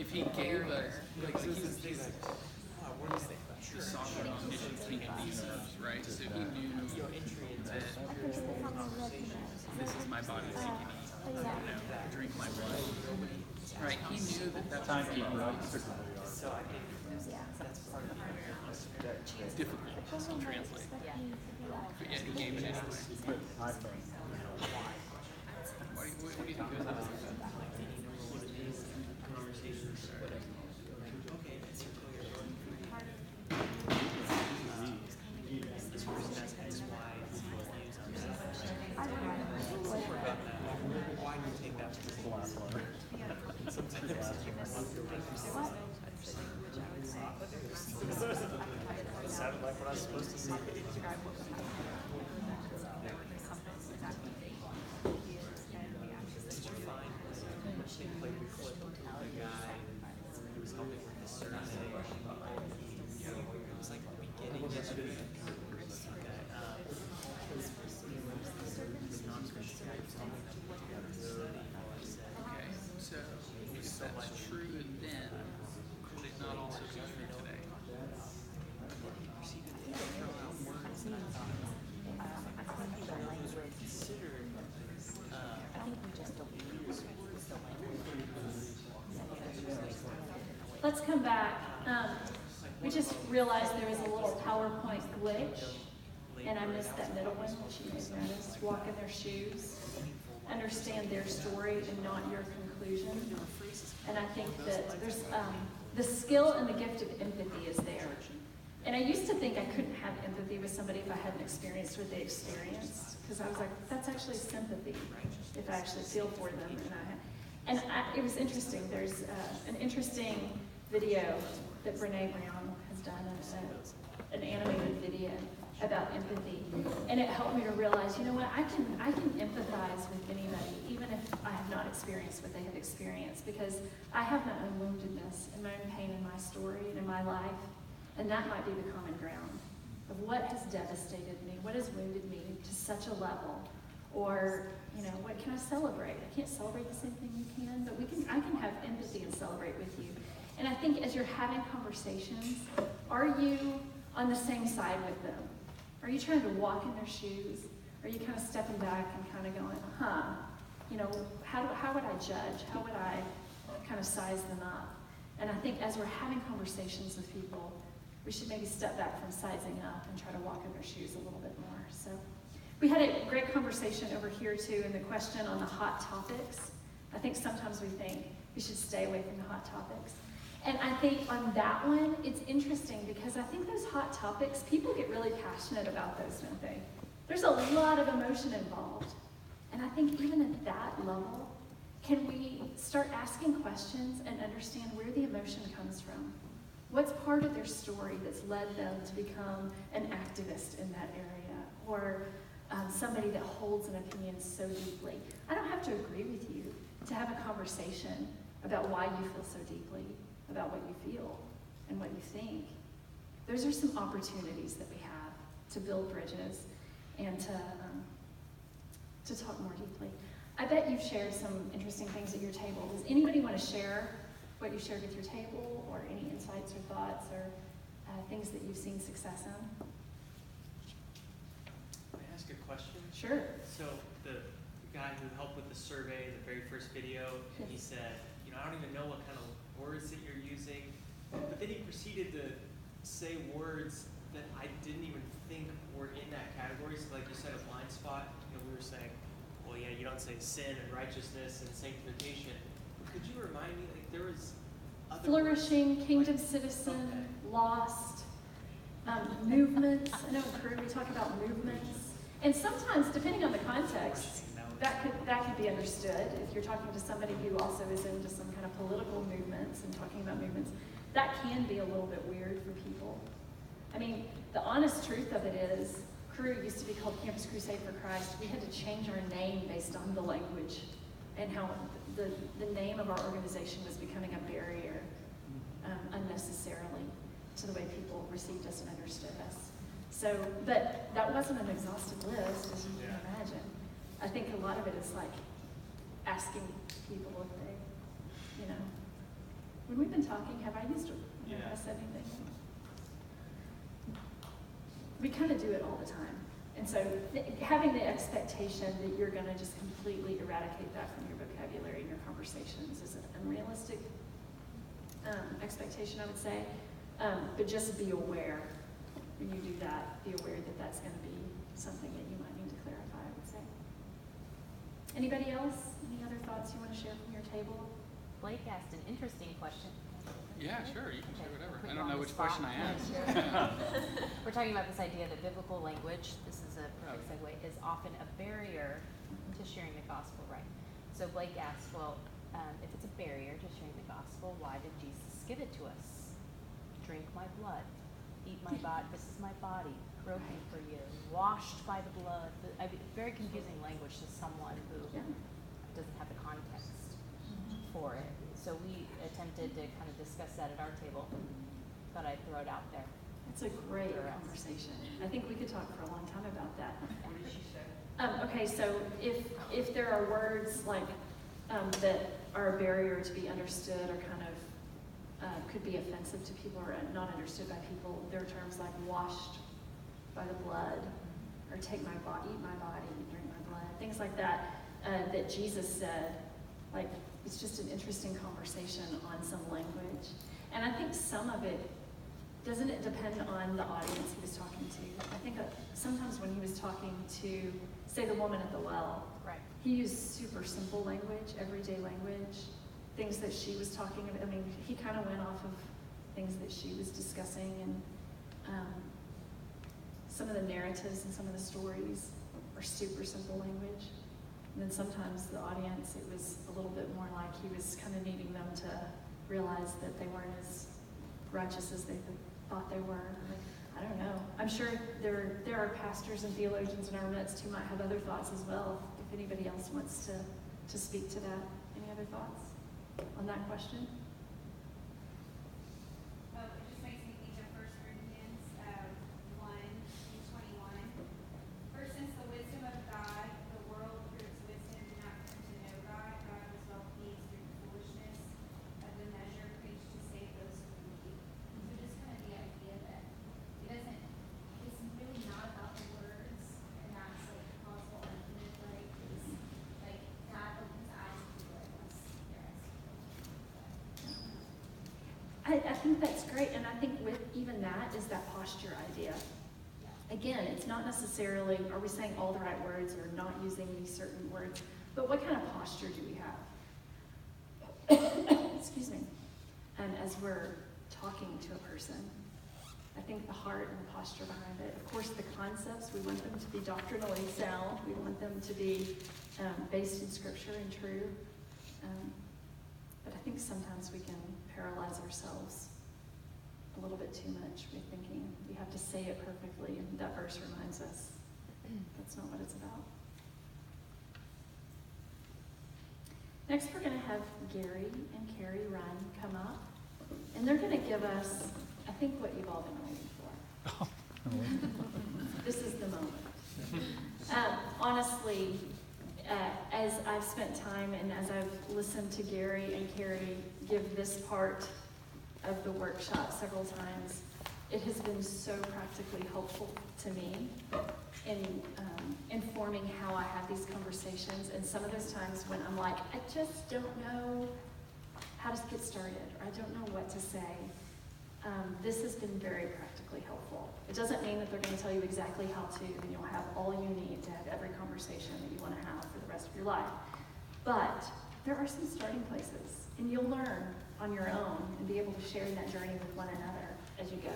if he gave us, like he's the software omniscient king of these herbs, right? So he knew that this is my body taking eat, drink my blood. Right, he knew that that's what he was. It's difficult to translate. But yet he gave it anyway. What do you think of that? Sounded like what I was supposed to say. She played the clip of the guy who was helping with the survey. It was like the beginning of the video. Okay, so if that's true then, could it not also be true today? Let's come back. We just realized there was a little PowerPoint glitch, and I missed that middle one, which you guys noticed. Walk in their shoes, understand their story and not your conclusion. And I think that there's the skill and the gift of empathy is there. And I used to think I couldn't have empathy with somebody if I hadn't experienced what they experienced, because I was like, that's actually sympathy if I actually feel for them. It was interesting. There's an interesting video that Brene Brown has done, an animated video about empathy, and it helped me to realize, you know what, I can empathize with anybody, even if I have not experienced what they have experienced, because I have my own woundedness and my own pain in my story and in my life, and that might be the common ground of what has devastated me, what has wounded me to such a level, or what can I celebrate? I can't celebrate the same thing you can, but I can have empathy and celebrate with you. And I think as you're having conversations, are you on the same side with them? Are you trying to walk in their shoes? Are you kind of stepping back and kind of going, how would I judge? How would I kind of size them up? And I think as we're having conversations with people, we should maybe step back from sizing up and try to walk in their shoes a little bit more. So we had a great conversation over here too, in the question on the hot topics. I think sometimes we think we should stay away from the hot topics. And I think on that one, it's interesting because I think those hot topics, people get really passionate about those, don't they? There's a lot of emotion involved. And I think even at that level, can we start asking questions and understand where the emotion comes from? What's part of their story that's led them to become an activist in that area? Or somebody that holds an opinion so deeply. I don't have to agree with you to have a conversation about why you feel so deeply about what you feel and what you think. Those are some opportunities that we have to build bridges and to talk more deeply. I bet you've shared some interesting things at your table. Does anybody want to share what you shared with your table, or any insights or thoughts or things that you've seen success in? Can I ask a question? Sure. So the guy who helped with the survey, the very first video, he said, I don't even know what kind of words that you're using, but then he proceeded to say words that I didn't even think were in that category. So like you said, a blind spot, we were saying, well, yeah, you don't say sin and righteousness and sanctification. Could you remind me, like there was other flourishing, words, kingdom citizen, lost, movements. I know in Peru we talk about movements. And sometimes, depending on the context, that could be understood. If you're talking to somebody who also is into some kind of political movements and talking about movements, that can be a little bit weird for people. I mean, the honest truth of it is, Cru used to be called Campus Crusade for Christ. We had to change our name based on the language and how the name of our organization was becoming a barrier unnecessarily to the way people received us and understood us. So, but that wasn't an exhaustive list, as you can imagine. I think a lot of it is like asking people if they, we been talking? Have I used it? Have I said anything? We kind of do it all the time. And so having the expectation that you're going to just completely eradicate that from your vocabulary and your conversations is an unrealistic expectation, I would say. But just be aware when you do that. Be aware that that's going to be something that you might need to clarify, I would say. Anybody else? Any other thoughts you want to share from your table? Blake asked an interesting question. Yeah, sure, you can say whatever. Put I you don't on know the which spot. question I asked. We're talking about this idea that biblical language, this is a perfect segue, is often a barrier to sharing the gospel, right? So Blake asked, well, if it's a barrier to sharing the gospel, why did Jesus give it to us? Drink my blood, eat my body, this is my body, broken for you, washed by the blood. I mean, very confusing language to someone who doesn't have the context for it. So we attempted to kind of discuss that at our table. Thought I'd throw it out there. It's a great conversation. I think we could talk for a long time about that. What did she say? Okay, so if there are words like that are a barrier to be understood or kind of could be offensive to people or not understood by people, there are terms like washed by the blood or take my body, eat my body, drink my blood, things like that that Jesus said. Like, it's just an interesting conversation on some language. And I think some of it, doesn't it depend on the audience he was talking to? I think sometimes when he was talking to, say, the woman at the well, Right. he used super simple language, everyday language, things that she was talking about. I mean, he kind of went off of things that she was discussing, and some of the narratives and some of the stories are super simple language. And then sometimes the audience, it was a little bit more like he was kind of needing them to realize that they weren't as righteous as they thought they were. I don't know. I'm sure there are pastors and theologians in our midst who might have other thoughts as well. If anybody else wants to speak to that. Any other thoughts on that question? Oh, it just makes me think of 1 Corinthians 1:21. For since the wisdom of God, the world through its wisdom did not come to know God, God was well pleased through the foolishness of the measure preached to save those who believe. So just kind of the idea that it's really not about the words, and that's like the possible argument, like, is like God opens eyes to people like us. I think that's great, and I think with even that is that posture idea. Again, it's not necessarily, are we saying all the right words or not using these certain words, but what kind of posture do we have? Excuse me. And as we're talking to a person, I think the heart and the posture behind it, of course the concepts, we want them to be doctrinally sound, we want them to be based in scripture and true, but I think sometimes we can paralyze ourselves a little bit too much. We're thinking we have to say it perfectly, and that verse reminds us that's not what it's about. Next, we're going to have Gary and Carrie Run come up, and they're going to give us, I think, what you've all been waiting for. This is the moment. Honestly, as I've spent time and as I've listened to Gary and Carrie give this part of the workshop several times, it has been so practically helpful to me in informing how I have these conversations. And some of those times when I'm like, I just don't know how to get started, or I don't know what to say, this has been very practically helpful. It doesn't mean that they're going to tell you exactly how to, and you'll have all you need to have every conversation that you want to have for the rest of your life. But there are some starting places, and you'll learn on your own and be able to share that journey with one another as you go.